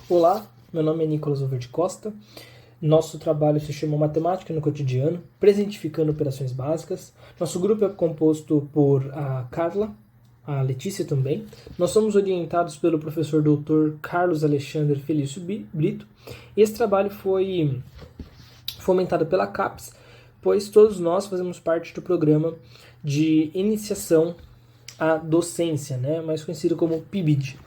Olá, meu nome é Nicolas Overde Costa. Nosso trabalho se chama Matemática no Cotidiano, presentificando operações básicas. Nosso grupo é composto por a Carla, a Letícia também. Nós somos orientados pelo professor Dr. Carlos Alexandre Felício Brito. E esse trabalho foi fomentado pela CAPES, pois todos nós fazemos parte do programa de iniciação à docência, mais conhecido como PIBID.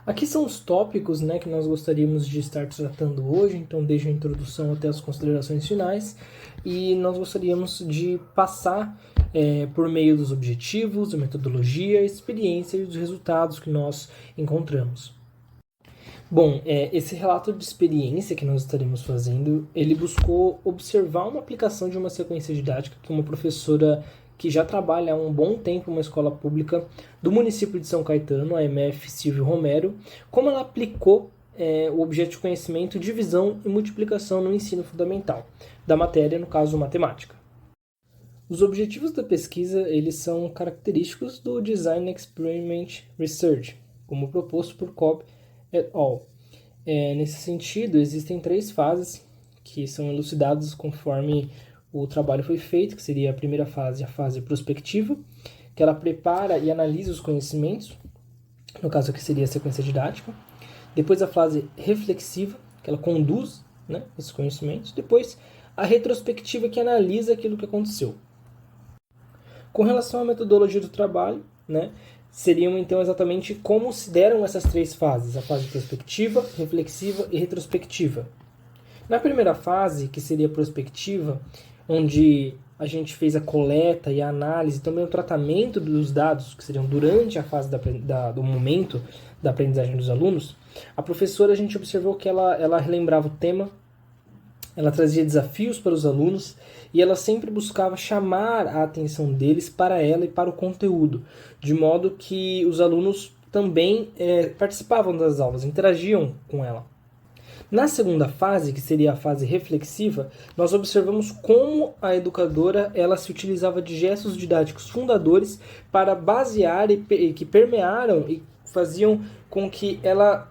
Aqui são os tópicos que nós gostaríamos de estar tratando hoje, então desde a introdução até as considerações finais, e nós gostaríamos de passar por meio dos objetivos, da metodologia, a experiência e os resultados que nós encontramos. Bom, esse relato de experiência que nós estaremos fazendo, ele buscou observar uma aplicação de uma sequência didática que uma professora que já trabalha há um bom tempo em uma escola pública do município de São Caetano, a MF Silvio Romero, como ela aplicou o objeto de conhecimento, divisão e multiplicação no ensino fundamental, da matéria, no caso, matemática. Os objetivos da pesquisa, eles são característicos do Design Experiment Research, como proposto por Cobb et al. Nesse sentido, existem 3 fases que são elucidadas conforme o trabalho foi feito, que seria a primeira fase, a fase prospectiva, que ela prepara e analisa os conhecimentos, no caso aqui seria a sequência didática. Depois a fase reflexiva, que ela conduz esses conhecimentos. Depois a retrospectiva, que analisa aquilo que aconteceu. Com relação à metodologia do trabalho, seriam então exatamente como se deram essas 3 fases, a fase prospectiva, reflexiva e retrospectiva. Na primeira fase, que seria a prospectiva, onde a gente fez a coleta e a análise, também o tratamento dos dados, que seriam durante a fase do momento da aprendizagem dos alunos, a professora, a gente observou que ela relembrava o tema, ela trazia desafios para os alunos e ela sempre buscava chamar a atenção deles para ela e para o conteúdo, de modo que os alunos também participavam das aulas, interagiam com ela. Na segunda fase, que seria a fase reflexiva, nós observamos como a educadora ela se utilizava de gestos didáticos fundadores para basear e que permearam e faziam com que ela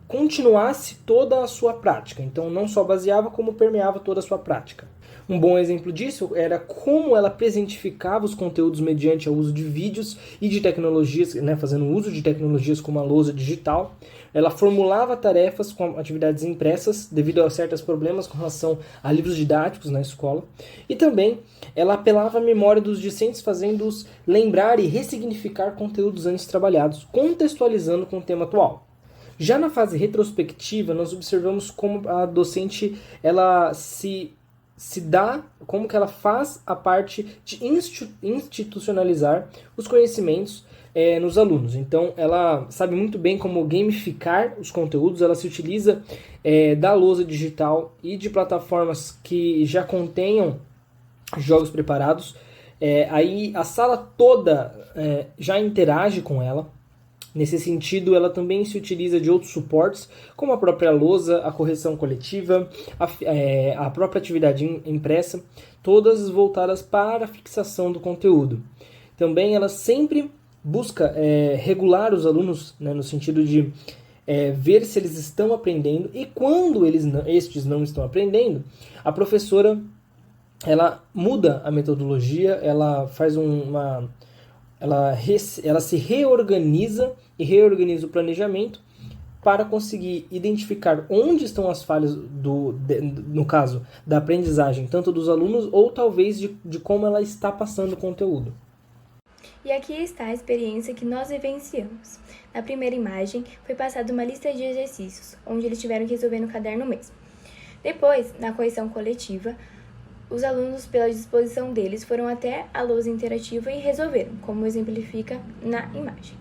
continuasse toda a sua prática. Então, não só baseava, como permeava toda a sua prática. Um bom exemplo disso era como ela presentificava os conteúdos mediante o uso de vídeos e de tecnologias, fazendo uso de tecnologias como a lousa digital. Ela formulava tarefas com atividades impressas, devido a certos problemas com relação a livros didáticos na escola. E também ela apelava à memória dos discentes, fazendo-os lembrar e ressignificar conteúdos antes trabalhados, contextualizando com o tema atual. Já na fase retrospectiva, nós observamos como a docente ela se dá, como que ela faz a parte de institucionalizar os conhecimentos nos alunos. Então, ela sabe muito bem como gamificar os conteúdos, ela se utiliza da lousa digital e de plataformas que já contenham jogos preparados. Aí a sala toda já interage com ela. Nesse sentido, ela também se utiliza de outros suportes, como a própria lousa, a correção coletiva, a própria atividade impressa, todas voltadas para a fixação do conteúdo. Também ela sempre busca regular os alunos, no sentido de ver se eles estão aprendendo, e quando estes não estão aprendendo, a professora ela muda a metodologia, ela faz ela se reorganiza e reorganiza o planejamento para conseguir identificar onde estão as falhas, no caso, da aprendizagem, tanto dos alunos ou talvez de como ela está passando o conteúdo. E aqui está a experiência que nós vivenciamos. Na primeira imagem, foi passada uma lista de exercícios, onde eles tiveram que resolver no caderno mesmo. Depois, na correção coletiva, os alunos, pela disposição deles, foram até a lousa interativa e resolveram, como exemplifica na imagem.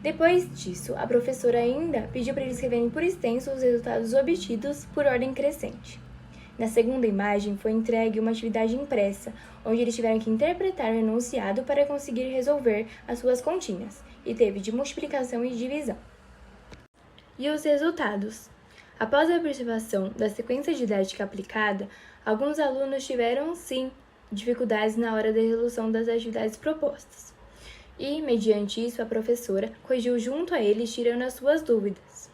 Depois disso, a professora ainda pediu para eles escreverem por extenso os resultados obtidos por ordem crescente. Na segunda imagem, foi entregue uma atividade impressa, onde eles tiveram que interpretar o enunciado para conseguir resolver as suas continhas, e teve de multiplicação e divisão. E os resultados? Após a observação da sequência didática aplicada, alguns alunos tiveram, sim, dificuldades na hora da resolução das atividades propostas. E, mediante isso, a professora corrigiu junto a eles, tirando as suas dúvidas.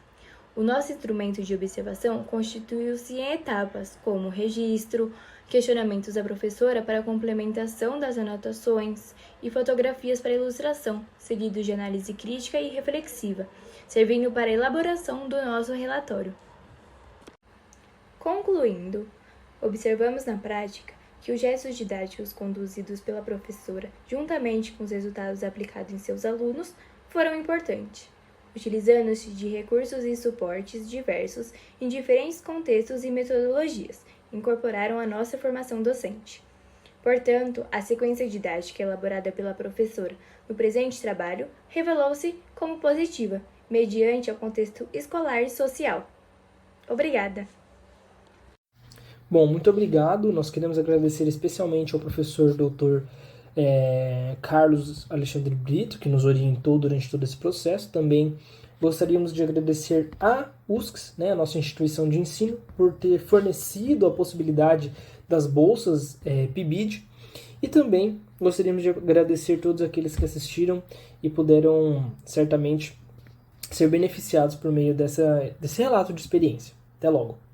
O nosso instrumento de observação constituiu-se em etapas, como registro, questionamentos da professora para complementação das anotações e fotografias para ilustração, seguidos de análise crítica e reflexiva, servindo para a elaboração do nosso relatório. Concluindo, observamos na prática que os gestos didáticos conduzidos pela professora, juntamente com os resultados aplicados em seus alunos, foram importantes, utilizando-se de recursos e suportes diversos em diferentes contextos e metodologias, incorporaram a nossa formação docente. Portanto, a sequência didática elaborada pela professora no presente trabalho revelou-se como positiva, mediante ao contexto escolar e social. Obrigada! Bom, muito obrigado. Nós queremos agradecer especialmente ao professor Dr. Carlos Alexandre Brito, que nos orientou durante todo esse processo. Também gostaríamos de agradecer à USCS, a nossa instituição de ensino, por ter fornecido a possibilidade das bolsas PIBID. E também gostaríamos de agradecer todos aqueles que assistiram e puderam certamente ser beneficiados por meio desse relato de experiência. Até logo!